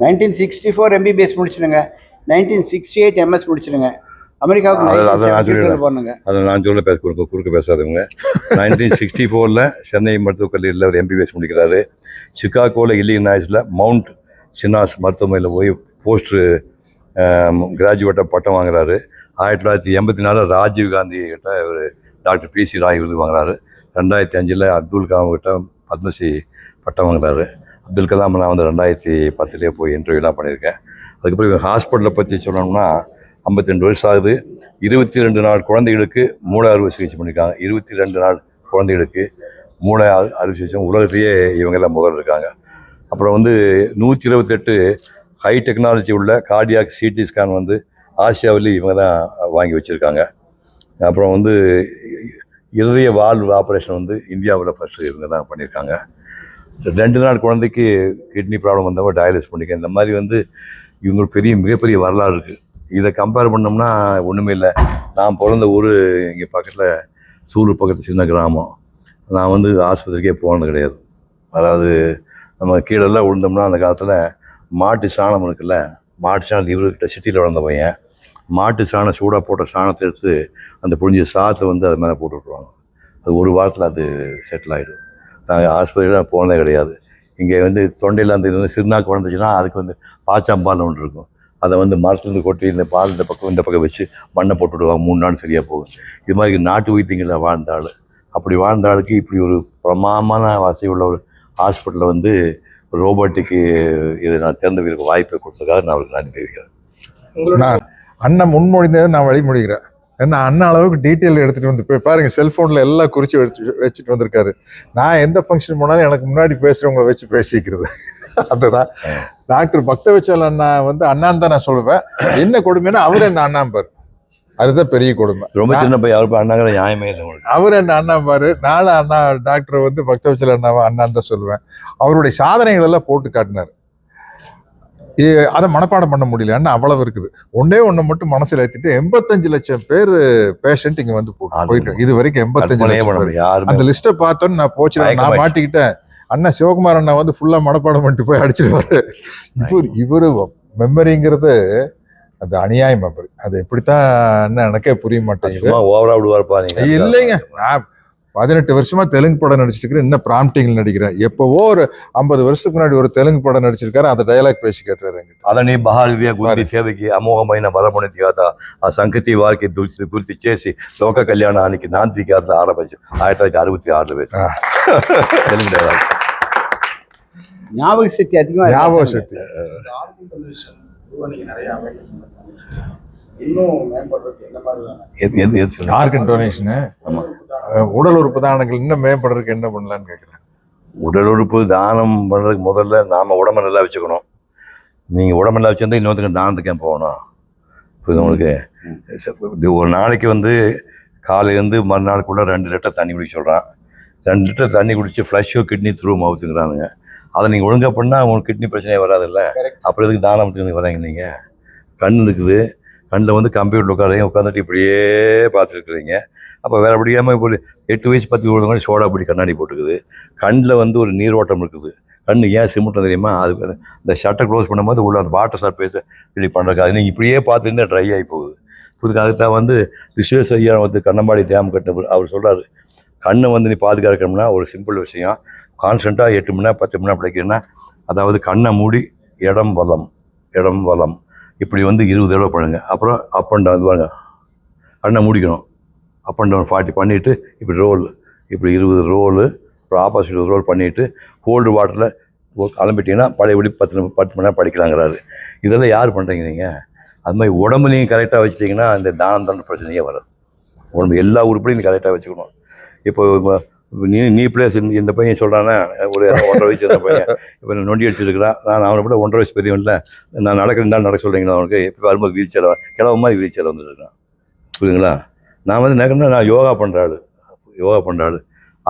1964 MBBS முடிச்சிடுங்க, 1968 MS முடிச்சிடுங்க. அமெரிக்காவுக்கு அதை நான் சொல்ல குறுக்க பேசாதவங்க. 1964 சென்னை மருத்துவக் கல்லூரியில் ஒரு MBBS முடிக்கிறாரு. சிகாகோவில் இல்லினாய்ஸில் மவுண்ட் சினாஸ் மருத்துவமனையில் போய் போஸ்ட் கிராஜுவேட்டாக பட்டம் வாங்குறாரு. 1984 ராஜீவ்காந்தி கிட்ட ஒரு டாக்டர் PC ராய் விருது வாங்குறாரு. 2005 அப்துல் கலாம் கிட்ட பத்மஸ்ரீ பட்டம் வாங்குறாரு. அப்துல் கலாம் நான் வந்து 2010 போய் இன்டர்வியூலாம் பண்ணியிருக்கேன். அதுக்கப்புறம் இவங்க ஹாஸ்பிட்டலை பற்றி சொல்லணும்னா 52 வருஷம் ஆகுது. 22 நாள் குழந்தைகளுக்கு மூளை அறுவை சிகிச்சை பண்ணியிருக்காங்க. 22 நாள் குழந்தைகளுக்கு மூளை அறுவை சிகிச்சை உலகத்தையே இவங்கெல்லாம் முதல்ல இருக்காங்க. அப்புறம் வந்து 128 ஹை டெக்னாலஜி உள்ள கார்டியாக் CT ஸ்கேன் வந்து ஆசியாவிலேயும் இவங்க தான் வாங்கி வச்சுருக்காங்க. அப்புறம் வந்து இதய வால்வு ஆப்ரேஷன் வந்து இந்தியாவில் ஃபஸ்ட்டு இவங்க தான் பண்ணியிருக்காங்க. 2 நாள் குழந்தைக்கு கிட்னி ப்ராப்ளம் வந்தவங்க டயாலிசிஸ் பண்ணிக்க. இந்த மாதிரி வந்து இவங்களுக்கு மிகப்பெரிய வரலாறு இருக்குது. இதை கம்பேர் பண்ணோம்னா ஒன்றுமே இல்லை. நான் பிறந்த ஊர் இங்கே பக்கத்தில் சூலூர் பக்கத்தில் சின்ன கிராமம். நான் வந்து ஆஸ்பத்திரிக்கே போனது கிடையாது. அதாவது நம்ம கீழெல்லாம் விழுந்தோம்னா அந்த காலத்தில் மாட்டு சாணம் இருக்குல்ல, மாட்டு சாணம் இவர்கிட்ட சிட்டியில் வளர்ந்த பையன் மாட்டு சாணம் சூடாக போட்ட சாணத்தை எடுத்து அந்த புழிஞ்ச சாதத்தை வந்து அது மேலே போட்டு விட்ருவாங்க. அது ஒரு வாரத்தில் அது செட்டில் ஆகிடும். நாங்கள் ஆஸ்பத்திரியில் போனதே கிடையாது. இங்கே வந்து தொண்டையில் அந்த இது வந்து சிறுநாக்கு வளர்ந்துச்சுன்னா அதுக்கு வந்து பாச்சாம்பால் ஒன்று இருக்கும். அதை வந்து மரத்துலேருந்து கொட்டி இந்த பால் இந்த பக்கம் வச்சு மண்ணை போட்டு விடுவாங்க. 3 நாள் சரியாக போகும். இது மாதிரி நாட்டு வைத்தியங்களில் வாழ்ந்த ஆள். அப்படி வாழ்ந்த ஆளுக்கு இப்படி ஒரு பிரமாதமான வசதி உள்ள ஒரு ஹாஸ்பிட்டலில் வந்து ரோபோட்டிக்கு இதை நான் தேர்ந்தெடுக்க வாய்ப்பை கொடுத்ததுக்காக நான் அவருக்கு நன்றி தெரிவிக்கிறேன். அண்ணன் முன்மொழிந்ததை நான் வழிமொழிகிறேன். ஏன்னா அண்ணன் அளவுக்கு டீட்டெயில் எடுத்துகிட்டு வந்து போய் பாருங்க, செல்ஃபோனில் எல்லாம் குறித்து வச்சுட்டு வந்திருக்காரு. நான் எந்த ஃபங்க்ஷன் போனாலும் எனக்கு முன்னாடி பேசுகிறவங்களை வச்சு பேசிக்கிறது. அதுதான் டாக்டர் பக்தவச்சல் அண்ணா வந்து அண்ணான்னு தான் நான் சொல்லுவேன். என்ன கொடுமைன்னா அவர் என்ன அண்ணாம்பார், அதுதான் பெரிய கொடுமை. ரொம்ப சின்ன பையன் அவருக்கு அண்ணாங்கிற நியாயமே இல்லை. அவர் என்ன அண்ணாம்பாரு, நானும் அண்ணா டாக்டர் வந்து பக்தவச்சல் அண்ணாவை அண்ணான்னு தான் சொல்லுவேன். அவருடைய சாதனைகள் எல்லாம் போட்டு காட்டினார். அதை மனப்பாடம் பண்ண முடியல. அண்ணா அவ்வளவு இருக்குது. ஒண்ணு மட்டும் மனசுல ஏற்றிட்டு 85 லட்சம் பேர் பேஷண்ட் இங்க வந்து போயிட்டு இது வரைக்கும் 85 லட்சம் பேர். அந்த லிஸ்ட்டை பார்த்தோன்னு நான் போச்சு, நான் மாட்டிக்கிட்டேன். அண்ணா சிவகுமார் அண்ணா வந்து ஃபுல்லா மனப்பாடம் பண்ணிட்டு போய் அடிச்சிருவாரு. இவரு மெமரிங்கிறது அது அநியாய மெமரி. அது எப்படித்தான் எனக்கே புரிய மாட்டேங்குது. இல்லைங்க, நான் 18 வருஷமா தெலுங்கு படம் நடிச்சிருக்கிறேன். இன்னும் பிராம்டிங்ல நடிக்கிறேன். எப்பவோ ஒரு 50 வருஷத்துக்கு முன்னாடி ஒரு தெலுங்கு படம் நடிச்சிருக்காரு. அந்த டைலாக் பேசி கேட்டாரு என்கிட்ட. అదని బహాల్వియ గురించి సేవకి అమోఘమైన బలపడిన గాథ ఆ సంగతి వారికి గుర్తు చేసి లోక కళ్యాణానికి నాంది గాథ ఆరంభించి 1966 వేసి తెలుగు డైలాగ్. ஞாபக சக்தி அதிகமாக, ஞாபக சக்தி இன்னும் மேம்படுறதுக்கு என்ன மாதிரி ஆர்கன் டொனேஷனு, உடல் உறுப்பு தானங்கள் இன்னும் மேம்படுறதுக்கு என்ன பண்ணலான்னு கேட்குறேன். உடல் உறுப்பு தானம் பண்ணுறதுக்கு முதல்ல நாம் உடம்பை நல்லா வச்சுக்கணும். நீங்கள் உடம்பு நல்லா வச்சுருந்தா இன்னொருத்தங்க தானத்துக்கு ஏன் போகணும்? இப்போ உங்களுக்கு ஒரு நாளைக்கு வந்து காலையிலேருந்து மறுநாளுக்குள்ளே 2 லிட்டர் தண்ணி குடிக்க சொல்கிறான். 2 லிட்டர் தண்ணி குடிச்சு ஃப்ளஷோ கிட்னி த்ரூ மவுத்துங்கிறானுங்க. அதை நீங்கள் ஒழுங்காக பண்ணால் உங்களுக்கு கிட்னி பிரச்சனையே வராதில்ல. அப்புறம் எதுக்கு தானத்துக்கு வராங்க? நீங்கள் கண் இருக்குது, கண்ணில் வந்து கம்ப்யூட்டர் உட்காந்துட்டு இப்படியே பார்த்துருக்குறீங்க. அப்போ வேறு முடியாமல் இப்போ 8 வயசு 10 வயசு சோடா பிடி கண்ணாடி போட்டுக்குது. கண்ணில் வந்து ஒரு நீரோட்டம் இருக்குது. கண்ணு ஏன் சிமெண்ட்டும் தெரியுமா? அதுக்கு இந்த ஷட்டை க்ளோஸ் பண்ணும்போது உள்ள அந்த வாட்டர் சர்ஃபேஸை இப்படி பண்ணுறதுக்கு அது நீங்கள் இப்படியே பார்த்துருந்தா ட்ரை ஆகி போகுது. அதுக்காகத்தான் வந்து விஸ்வேஸ்வரையா வந்து கண்ணம்பாடி டேம் கட்ட அவர் சொல்கிறாரு, கண்ணை வந்து நீ பாதுகாக்கணும்னா ஒரு சிம்பிள் விஷயம், கான்ஸ்டண்ட்டாக 8 மணி நேரம் 10 மணி நேரம் படிக்கிறேன்னா, அதாவது கண்ணை மூடி இடம் வலம் இப்படி வந்து 20 தடவை பண்ணுங்க. அப்புறம் அப் அண்ட் டவுன் பாருங்க, கண்ணை மூடிக்கணும், அப் அண்ட் டவுன் 40 பண்ணிவிட்டு இப்படி இப்படி 20 ரோலு, அப்புறம் ஆப்போசிட் ரோல் பண்ணிவிட்டு கோல்டு வாட்டரில் கிளம்பிட்டிங்கன்னா பழையபடி 10 மணி நேரம் படிக்கலாங்கிறாரு. இதெல்லாம் யார் பண்ணுறீங்க நீங்கள்? அது மாதிரி உடம்பு நீங்கள் கரெக்டாக வச்சுட்டிங்கன்னா இந்த தான பிரச்சனையே வராது. உடம்பு எல்லா உறுப்பையும் நீங்கள் கரெக்டாக வச்சுக்கணும். இப்போ நீ பிளேஸ் இந்த பையன் சொல்கிறானே, ஒரு 1.5 வயசு இருந்த பையன் இப்போ நொண்டி அடிச்சிருக்கிறான். நான் அவனை விட 1.5 வயசு பெரியவன்ல, நான் நடக்கிறேன் நடக்க சொல்கிறீங்களா? அவனுக்கு இப்போ வரும்போது வீல் சேர் கிளம்ப மாதிரி வீல் சேர் வந்துருக்கான். புரியுதுங்களா? நான் வந்து நினைக்கிறேன்னா நான் யோகா பண்ணுற ஆள்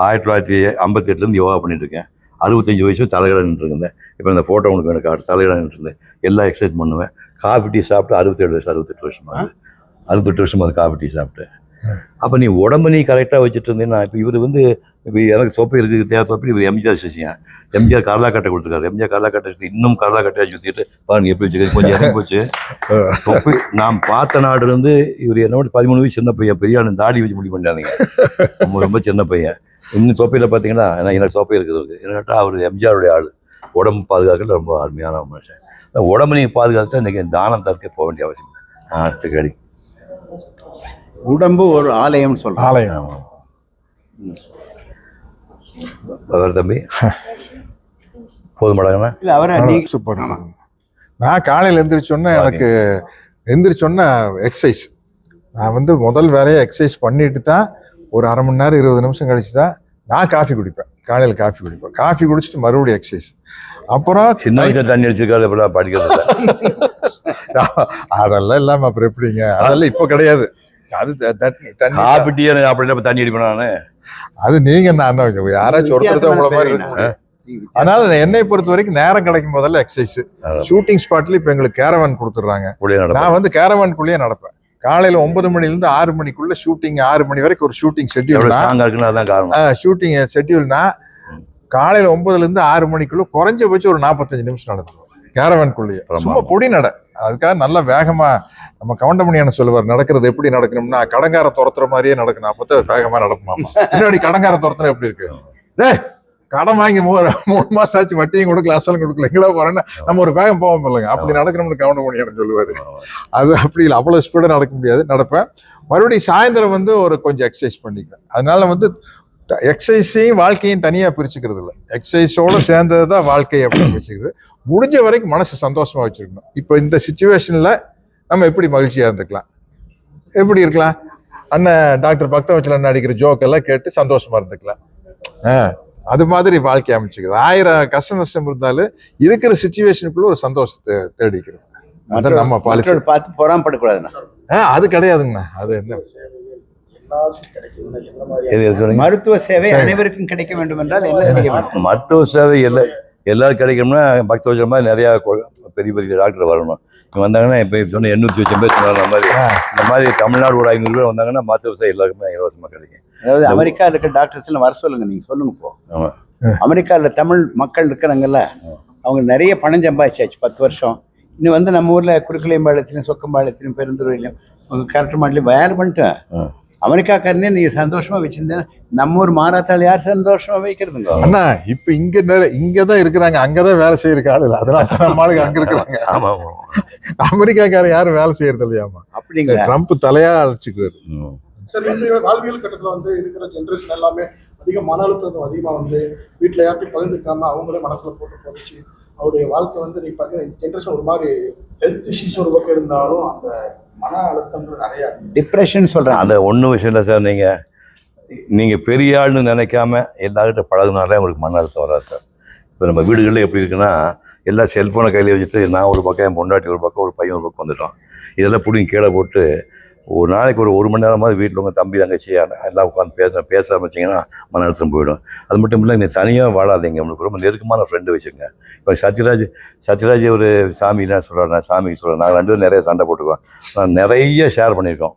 1958 யோகா பண்ணிட்டுருக்கேன். 65 வயசு தலைகளாக நின்றுருந்தேன். இப்போ இந்த ஃபோட்டோ உங்களுக்கு எனக்கு காட்டு, தலைகளாக நின்றுருந்தேன். எல்லா எக்ஸசைஸ் பண்ணுவேன். காஃபி டீ சாப்பிட்டு 67 வயசு 68 வருஷமாக 68 வருஷமாக அது காஃபி டீ சாப்பிட்டேன். அப்போ நீ உடம்பு நீ கரெக்டாக வச்சுட்டு இருந்தீங்கன்னா இப்போ இவர் வந்து இப்போ எனக்கு தொப்பை இருக்குது தேவை தொப்பை இவர் எம்ஜிஆர் சிஷியன். எம்ஜிஆர் கரலாக்கட்டை கொடுத்துருக்காரு. எம்ஜிஆர் கரலாக்கட்டை இன்னும் கரலாக்கட்டையாக சுற்றிட்டு பாருங்க எப்படி வச்சுக்க கொஞ்சம் இறங்கி போச்சு தொப்பை. நான் பார்த்த நாடு இருந்து இவர் என்னோட 13 வயசு சின்ன பையன், பெரிய ஆள் தாடி வச்சு முடிவு பண்ணாதீங்க, ரொம்ப சின்ன பையன். இன்னும் தொப்பையில் பார்த்தீங்கன்னா எனக்கு தொப்பை இருக்குது. என்னட்டா அவர் எம்ஜிஆருடைய ஆள். உடம்பு பாதுகாக்கிறது ரொம்ப அருமையான மனுஷன். உடம்பு நீங்கள் பாதுகாத்துட்டா இன்றைக்கி தானம் தற்க போக வேண்டிய அவசியம் இல்லை. அடுத்த அடி உடம்பு ஒரு ஆலயம்னு சொல்கிறேன். ஆலயம். அவர் தம்பி போதுமாடாங்கண்ணா? இல்லை அவரை நீங்கள் சூப்பர். நான் காலையில் எந்திரிச்சோன்னே எனக்கு எந்திரிச்சோன்னே எக்ஸசைஸ். நான் வந்து முதல் வேலையை எக்ஸசைஸ் பண்ணிட்டு தான் ஒரு அரை மணி நேரம் 20 நிமிஷம் கழிச்சு தான் நான் காஃபி குடிப்பேன். காலையில் காஃபி குடிப்பேன். காஃபி குடிச்சிட்டு மறுபடியும் எக்ஸசைஸ். அப்புறம் சின்ன வயசுல தண்ணி அடிச்சிருக்காரு, எப்படிலாம் படிக்கிறது அதெல்லாம் இல்லாம அப்புறம் எப்படிங்க? அதெல்லாம் இப்போ கிடையாது. அது தண்ணி காப்பி டீ அப்படி தண்ணி அடிப்பேன் நான். அது நீங்க நான் யாராச்சும் ஒருத்தர் உங்களை மாதிரி இருக்கும். அதனால என்னை பொறுத்த வரைக்கும் நேரம் கிடைக்கும் போதெல்லாம் எக்ஸசைஸ். ஷூட்டிங் ஸ்பாட்ல இப்ப எங்களுக்கு கேரவான் கொடுத்துட்றாங்க. நான் வந்து கேரவான்குள்ளேயே நடப்பேன். காலையில 9 மணிலிருந்து 6 மணிக்குள்ள ஷூட்டிங், 6 மணி வரைக்கும் ஒரு ஷூட்டிங் ஷெட்யூல். ஷூட்டிங் ஷெட்யூல்னா காலையில 9ல இருந்து 6 மணிக்குள்ள குறைஞ்சபட்சம் ஒரு 45 நிமிஷம் நடந்துடும் கேரவான்குள்ளேயே. சும்மா பொடி நட. அதுக்காக நல்லா வேகமா நம்ம கவுண்டமணியான சொல்லுவார், நடக்கிறது எப்படி நடக்கணும்னா கடங்கார துரத்துற மாதிரியே நடக்கணும், அப்பதான் வேகமா நடக்குமாமா. முன்னாடி கடங்கார துரத்துற எப்படி இருக்கு? கடன் வாங்கி 3 மாசம் ஆச்சு, வட்டியும் கொடுக்கல அசலும் கொடுக்கல, எங்கடா போறேன்னா நம்ம ஒரு வேகம் போவோம் இல்லைங்க, அப்படி நடக்கணும்னு கவுண்டமணியான சொல்லுவாரு. அது அப்படி இல்லை, அவ்வளவு ஸ்பீடா நடக்க முடியாது. நடப்பேன். மறுபடியும் சாயந்தரம் வந்து ஒரு கொஞ்சம் எக்ஸசைஸ் பண்ணிக்குவேன். அதனால வந்து எக்ஸசைஸையும் வாழ்க்கையும் தனியா பிரிச்சுக்கிறது இல்லை. எக்ஸசைஸோட சேர்ந்தது தான் வாழ்க்கை அப்படின்னு வச்சுக்கிறது. முடிஞ்ச வரைக்கும் மனசு சந்தோஷமா வச்சிருக்கணும். இப்போ இந்த சிச்சுவேஷன்ல நம்ம எப்படி மகிழ்ச்சியா இருந்துக்கலாம், எப்படி இருக்கலாம்? அண்ணன் டாக்டர் பக்தவச்சல அண்ணன் அடிக்கிற ஜோக் எல்லாம் கேட்டு சந்தோஷமா இருந்துக்கலாம். அது மாதிரி வாழ்க்கை அமைச்சுக்கிறது. 1000 கஷ்ட நஷ்டம் இருந்தாலும் இருக்கிற சிச்சுவேஷனுக்குள்ள ஒரு சந்தோஷத்தை தேடிக்கிறது. அதை நம்ம பாலிசி பார்த்து பொறாமப்படக்கூடாதுண்ணா. அது கிடையாதுங்கண்ணா. அது என்ன மருத்துவ சேவை அனைவருக்கும் கிடைக்க வேண்டும் என்றால் என்ன செய்ய வேண்டும்? மருத்துவ சேவை எல்லாரும் கிடைக்கணும்னா பக்தவச்சல மாதிரி நிறையா பெரிய பெரிய டாக்டர் வரணும். இங்கே வந்தாங்கன்னா இப்போ சொன்ன 800 பேர் சொன்னாங்க மாதிரி, இந்த மாதிரி தமிழ்நாடு ஒரு 500 பேர் வந்தாங்கன்னா மருத்துவ சேவை எல்லாருக்குமே இலவசமாக கிடைக்கும். அதாவது அமெரிக்காவில் இருக்க டாக்டர்ஸ் எல்லாம் வர சொல்லுங்க, நீங்க சொல்லுங்க. இப்போ அமெரிக்காவில் தமிழ் மக்கள் இருக்கிறாங்கல்ல, அவங்க நிறைய பணம் சம்பாதிச்சாச்சு 10 வருஷம். இன்னும் வந்து நம்ம ஊர்ல குறுக்கலையம்பாளையத்திலும் சொக்கம்பாளையத்திலும் பெருந்துறையிலும் கரெக்ட் மாடலையும் வேலை பண்ணிட்டேன். அமெரிக்காக்காரனே நீங்க சந்தோஷமா வச்சிருந்தேன். நம்ம ஊர் மாறாத்தால் யார் சந்தோஷமா வைக்கிறதுங்க? அண்ணா இப்ப இங்கதான் இருக்கிறாங்க, அங்கதான் வேலை செய்யறதுக்கு ஆள் இல்லை. அதனால நம்மளுக்கு அங்க இருக்கிறாங்க. அமெரிக்காக்காரன் யாரும் வேலை செய்யறது இல்லையாமா? அப்படிங்களா? ட்ரம்ப் தலையா அழைச்சிக்கிறாரு. சார், இன்றைய வாழ்வியல் கட்டத்துல வந்து இருக்கிற ஜென்ரேஷன் எல்லாமே அதிக மன அழுத்தம் அதிகமா வந்து வீட்டுல யார்ட்டையும் பகிர்ந்துக்காம அவங்களே மனசுல போட்டு போச்சு. அவருடைய வாழ்க்கை வந்து நீங்க பாத்தீங்கன்னா ஜென்ரேஷன் ஒரு மாதிரி ஹெல்த் இஷ்யூஸ் ஒரு பக்கம் இருந்தாலும் அந்த மன அழுத்தம் நிறைய டிப்ரெஷன் சொல்றேன். அந்த ஒன்றும் விஷயம் இல்லை சார். நீங்கள் பெரிய ஆள்னு நினைக்காம எல்லார்கிட்ட பழகுனாலே உங்களுக்கு மன அழுத்தம் வராது சார். இப்போ நம்ம வீடுகளில் எப்படி இருக்குன்னா, எல்லாம் செல்ஃபோனை கையில் வச்சுட்டு நான் ஒரு பக்கம், என் பொண்டாட்டி ஒரு பக்கம், ஒரு பையன் ஒரு பக்கம் வந்துட்டோம். இதெல்லாம் பிடிங்க கீழே போட்டு ஒரு நாளைக்கு ஒரு மணி நேரமாவது வீட்டில் உங்கள் தம்பி தங்கச்சி எல்லாம் உட்காந்து பேச ஆரம்பிச்சிங்கன்னா மன அழுத்தம் போயிடும். அது மட்டும் இல்லை, நீ தனியாக வாழாதீங்க, உங்களுக்கு ரொம்ப நெருக்கமான ஃப்ரெண்டு வச்சுங்க. இப்போ சத்யராஜ் ஒரு சாமின்னா சொல்கிறேன், நான் சாமிக்கு சொல்கிறேன். நாங்கள் 2 பேரும் நிறைய சண்டை போட்டுக்குவோம். நான் நிறைய ஷேர் பண்ணியிருக்கோம்.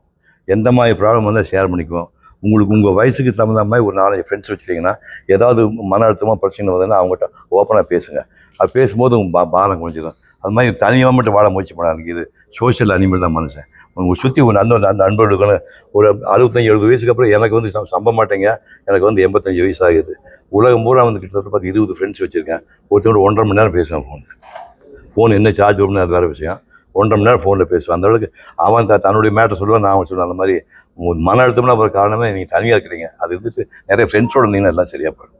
எந்த மாதிரி ப்ராப்ளம் வந்தால் ஷேர் பண்ணிக்குவோம். உங்களுக்கு உங்கள் வயசுக்கு தகுந்த மாதிரி ஒரு 4 ஃப்ரெண்ட்ஸ் வச்சுட்டிங்கன்னா ஏதாவது மன அழுத்தமாக பிரச்சனை வந்ததுன்னா அவங்ககிட்ட ஓப்பனாக பேசுங்க. அது பேசும்போது உங்கள் பாரம் குறைஞ்சிடும். அது மாதிரி தனியாக மட்டும் வாழ முயற்சி பண்ணாங்க. இது சோஷியல் அனிமல் தான் மனுஷன். உங்கள் சுற்றி ஒரு நண்பர்களுக்கான ஒரு 65-70 வயசுக்கு அப்புறம் எனக்கு வந்து சம்ப மாட்டேங்க, எனக்கு வந்து 85 வயசு ஆகுது. உலகம் பூரா வந்து கிட்டத்தட்ட 20 ஃப்ரெண்ட்ஸ் வச்சுருக்கேன். ஒருத்தரோட 1.5 மணி நேரம் பேசுவேன். ஃபோன் என்ன சார்ஜ் வரும்னு அது வேறு விஷயம். 1.5 மணி நேரம் ஃபோனில் பேசுவேன். அந்த அளவுக்கு அவன் தன்னுடைய மேட்டர் சொல்லுவேன், நான் அவன் சொல்லுவேன். அந்த மாதிரி மன அழுத்தம்னா ஒரு காரணமே நீங்கள் தனியாக இருக்கிறீங்க. அது இருந்துட்டு நிறைய ஃப்ரெண்ட்ஸோட இருந்தீங்கன்னா எல்லாம் சரியாக போயிடும்.